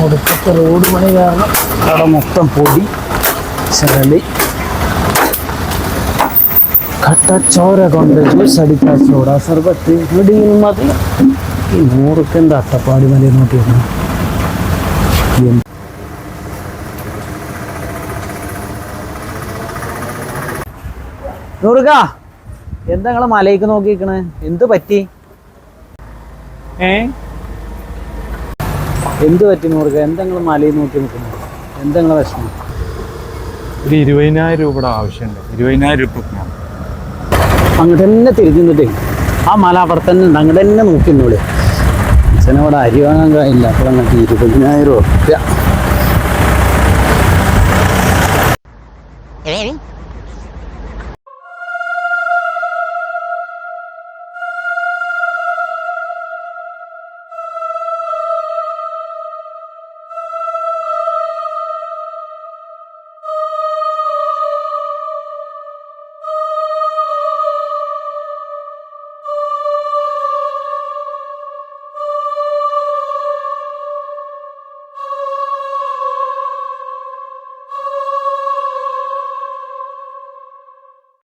ഒടുക്കത്തെ റോഡ് പണി കാരണം അവിടെ മൊത്തം പൊടി ചളി കട്ടച്ചോര കൊണ്ട് ജ്യൂസ് അടിക്കാൻ സോഡ സർബത്ത് ഇവിടെയും മതി. ഈ 100 അട്ടപ്പാടി മല നോക്കിയിരുന്നു. നൂറുക എന്താ നിങ്ങളെ മലയ്ക്ക് നോക്കിക്കണ്? എന്ത് പറ്റി? എന്ത് പറ്റി നൂറുക? എന്താ നിങ്ങൾ മലയിൽ നോക്കി നിൽക്കുന്നത്? എന്താ നിങ്ങളെ വിഷമം? ഒരു 20,000 രൂപയുടെ ആവശ്യമുണ്ട്. 20,000 രൂപ അങ്ങോട്ട് തന്നെ തിരിഞ്ഞിട്ടേ ആ മല അവിടെ തന്നെ ഉണ്ട്. അങ്ങോട്ട് തന്നെ നോക്കി നിന്നോളൂ. അച്ഛനവിടെ അരി വാങ്ങാൻ കഴിയില്ല. അപ്പോൾ അങ്ങോട്ട് 20,000 രൂപ.